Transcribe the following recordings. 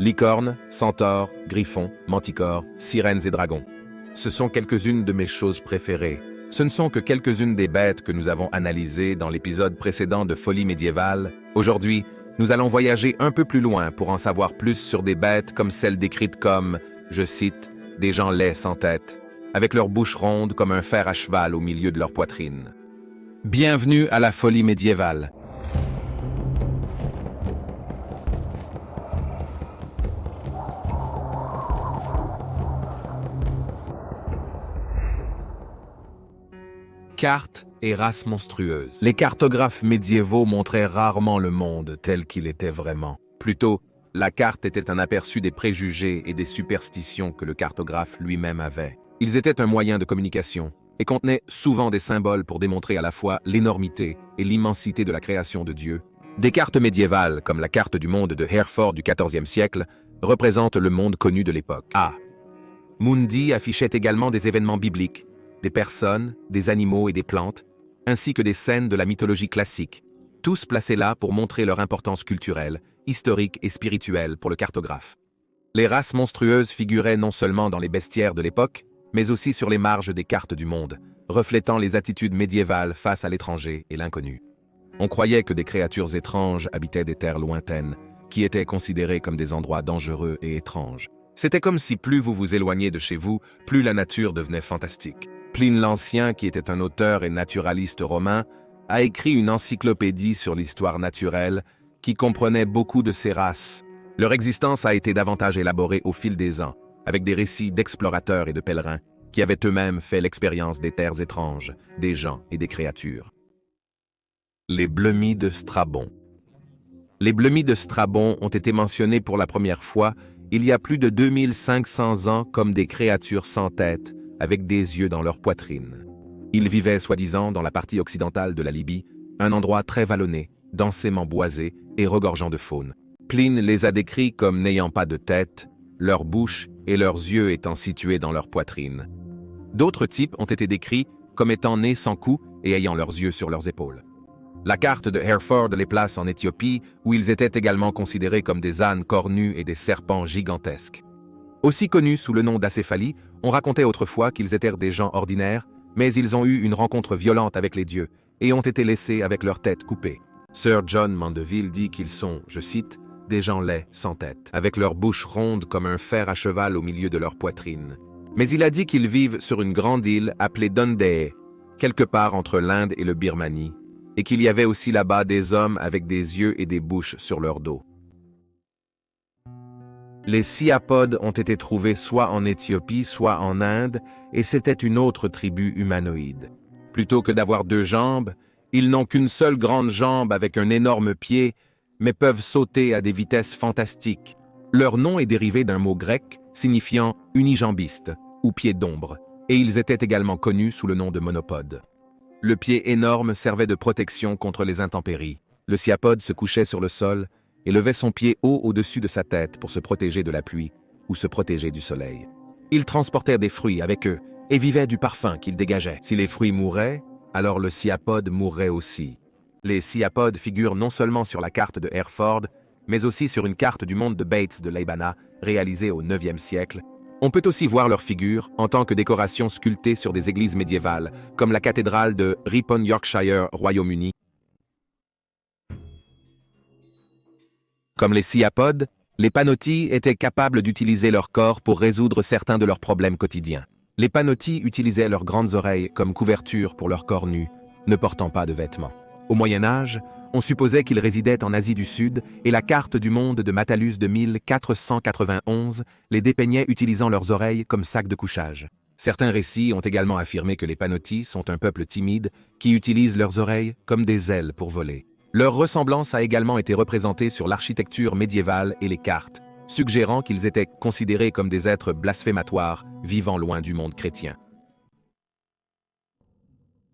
Licornes, centaures, griffons, manticores, sirènes et dragons. Ce sont quelques-unes de mes choses préférées. Ce ne sont que quelques-unes des bêtes que nous avons analysées dans l'épisode précédent de Folie médiévale. Aujourd'hui, nous allons voyager un peu plus loin pour en savoir plus sur des bêtes comme celles décrites comme, je cite, « des gens laids sans tête », avec leur bouche ronde comme un fer à cheval au milieu de leur poitrine. Bienvenue à la Folie médiévale. Cartes et races monstrueuses. Les cartographes médiévaux montraient rarement le monde tel qu'il était vraiment. Plutôt, la carte était un aperçu des préjugés et des superstitions que le cartographe lui-même avait. Ils étaient un moyen de communication et contenaient souvent des symboles pour démontrer à la fois l'énormité et l'immensité de la création de Dieu. Des cartes médiévales, comme la carte du monde de Hereford du XIVe siècle, représentent le monde connu de l'époque. Mundi affichait également des événements bibliques, des personnes, des animaux et des plantes, ainsi que des scènes de la mythologie classique, tous placés là pour montrer leur importance culturelle, historique et spirituelle pour le cartographe. Les races monstrueuses figuraient non seulement dans les bestiaires de l'époque, mais aussi sur les marges des cartes du monde, reflétant les attitudes médiévales face à l'étranger et l'inconnu. On croyait que des créatures étranges habitaient des terres lointaines, qui étaient considérées comme des endroits dangereux et étranges. C'était comme si plus vous vous éloigniez de chez vous, plus la nature devenait fantastique. Pline l'Ancien, qui était un auteur et naturaliste romain, a écrit une encyclopédie sur l'histoire naturelle qui comprenait beaucoup de ces races. Leur existence a été davantage élaborée au fil des ans, avec des récits d'explorateurs et de pèlerins qui avaient eux-mêmes fait l'expérience des terres étranges, des gens et des créatures. Les blemis de Strabon. Les blemis de Strabon ont été mentionnés pour la première fois il y a plus de 2500 ans comme des créatures sans tête, avec des yeux dans leur poitrine. Ils vivaient soi-disant dans la partie occidentale de la Libye, un endroit très vallonné, densément boisé et regorgeant de faune. Pline les a décrits comme n'ayant pas de tête, leur bouche et leurs yeux étant situés dans leur poitrine. D'autres types ont été décrits comme étant nés sans cou et ayant leurs yeux sur leurs épaules. La carte de Hereford les place en Éthiopie, où ils étaient également considérés comme des ânes cornus et des serpents gigantesques. Aussi connus sous le nom d'acéphalie, on racontait autrefois qu'ils étaient des gens ordinaires, mais ils ont eu une rencontre violente avec les dieux et ont été laissés avec leur tête coupée. Sir John Mandeville dit qu'ils sont, je cite, « des gens laids sans tête, avec leur bouche ronde comme un fer à cheval au milieu de leur poitrine ». Mais il a dit qu'ils vivent sur une grande île appelée Dundee, quelque part entre l'Inde et le Birmanie, et qu'il y avait aussi là-bas des hommes avec des yeux et des bouches sur leur dos. Les Sciapodes ont été trouvés soit en Éthiopie, soit en Inde, et c'était une autre tribu humanoïde. Plutôt que d'avoir deux jambes, ils n'ont qu'une seule grande jambe avec un énorme pied, mais peuvent sauter à des vitesses fantastiques. Leur nom est dérivé d'un mot grec signifiant « unijambiste » ou « pied d'ombre », et ils étaient également connus sous le nom de monopodes. Le pied énorme servait de protection contre les intempéries. Le sciapode se couchait sur le sol et levait son pied haut au-dessus de sa tête pour se protéger de la pluie ou se protéger du soleil. Ils transportèrent des fruits avec eux et vivaient du parfum qu'ils dégageaient. Si les fruits mouraient, alors le sciapode mourrait aussi. Les sciapodes figurent non seulement sur la carte de Hereford, mais aussi sur une carte du monde de Bates de Leibana, réalisée au IXe siècle. On peut aussi voir leurs figures en tant que décoration sculptée sur des églises médiévales, comme la cathédrale de Ripon, Yorkshire, Royaume-Uni. Comme les sciapodes, les panotis étaient capables d'utiliser leur corps pour résoudre certains de leurs problèmes quotidiens. Les panotis utilisaient leurs grandes oreilles comme couverture pour leur corps nu, ne portant pas de vêtements. Au Moyen Âge, on supposait qu'ils résidaient en Asie du Sud et la carte du monde de Matalus de 1491 les dépeignait utilisant leurs oreilles comme sacs de couchage. Certains récits ont également affirmé que les panotis sont un peuple timide qui utilise leurs oreilles comme des ailes pour voler. Leur ressemblance a également été représentée sur l'architecture médiévale et les cartes, suggérant qu'ils étaient considérés comme des êtres blasphématoires vivant loin du monde chrétien.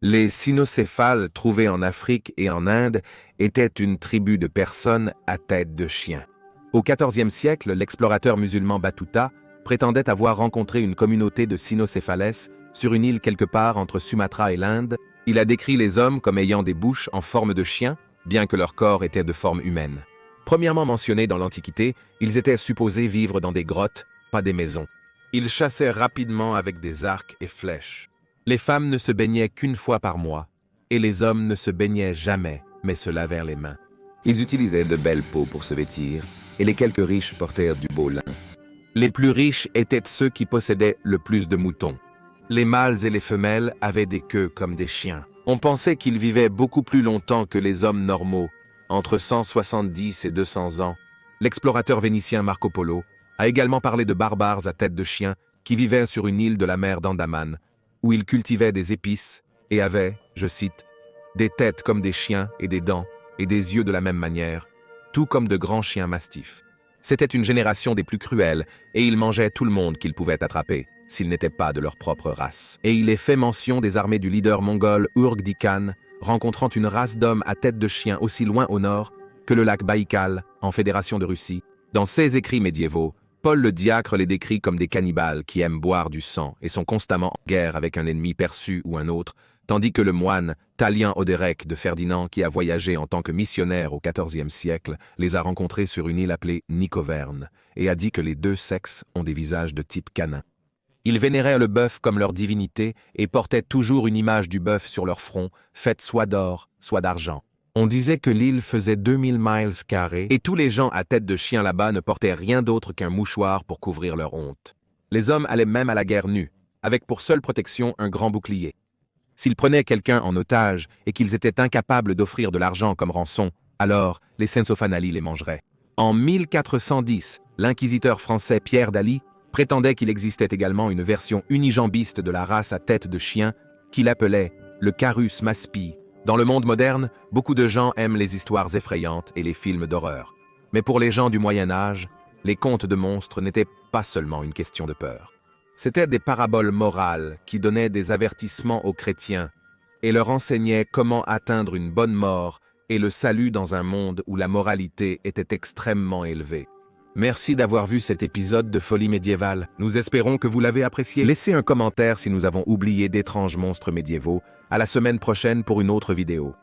Les cynocéphales trouvés en Afrique et en Inde étaient une tribu de personnes à tête de chien. Au XIVe siècle, l'explorateur musulman Battuta prétendait avoir rencontré une communauté de cynocéphales sur une île quelque part entre Sumatra et l'Inde. Il a décrit les hommes comme ayant des bouches en forme de chien, bien que leur corps était de forme humaine. Premièrement mentionnés dans l'Antiquité, ils étaient supposés vivre dans des grottes, pas des maisons. Ils chassaient rapidement avec des arcs et flèches. Les femmes ne se baignaient qu'une fois par mois, et les hommes ne se baignaient jamais, mais se lavèrent les mains. Ils utilisaient de belles peaux pour se vêtir, et les quelques riches portèrent du beau lin. Les plus riches étaient ceux qui possédaient le plus de moutons. Les mâles et les femelles avaient des queues comme des chiens. On pensait qu'ils vivaient beaucoup plus longtemps que les hommes normaux, entre 170 et 200 ans. L'explorateur vénitien Marco Polo a également parlé de barbares à tête de chien qui vivaient sur une île de la mer d'Andaman, où ils cultivaient des épices et avaient, je cite, « des têtes comme des chiens et des dents et des yeux de la même manière, tout comme de grands chiens mastifs. » C'était une génération des plus cruelles et ils mangeaient tout le monde qu'ils pouvaient attraper, s'ils n'étaient pas de leur propre race. Et il est fait mention des armées du leader mongol Urg-di Khan, rencontrant une race d'hommes à tête de chien aussi loin au nord que le lac Baïkal, en Fédération de Russie. Dans ses écrits médiévaux, Paul le diacre les décrit comme des cannibales qui aiment boire du sang et sont constamment en guerre avec un ennemi perçu ou un autre, tandis que le moine Talien Odérec de Ferdinand, qui a voyagé en tant que missionnaire au XIVe siècle, les a rencontrés sur une île appelée Nicoverne et a dit que les deux sexes ont des visages de type canin. Ils vénéraient le bœuf comme leur divinité et portaient toujours une image du bœuf sur leur front, faite soit d'or, soit d'argent. On disait que l'île faisait 2000 miles carrés et tous les gens à tête de chien là-bas ne portaient rien d'autre qu'un mouchoir pour couvrir leur honte. Les hommes allaient même à la guerre nus, avec pour seule protection un grand bouclier. S'ils prenaient quelqu'un en otage et qu'ils étaient incapables d'offrir de l'argent comme rançon, alors les Sensofanali les mangeraient. En 1410, l'inquisiteur français Pierre Daly prétendait qu'il existait également une version unijambiste de la race à tête de chien qu'il appelait le Carus Maspi. Dans le monde moderne, beaucoup de gens aiment les histoires effrayantes et les films d'horreur. Mais pour les gens du Moyen Âge, les contes de monstres n'étaient pas seulement une question de peur. C'étaient des paraboles morales qui donnaient des avertissements aux chrétiens et leur enseignaient comment atteindre une bonne mort et le salut dans un monde où la moralité était extrêmement élevée. Merci d'avoir vu cet épisode de Folie médiévale. Nous espérons que vous l'avez apprécié. Laissez un commentaire si nous avons oublié d'étranges monstres médiévaux. À la semaine prochaine pour une autre vidéo.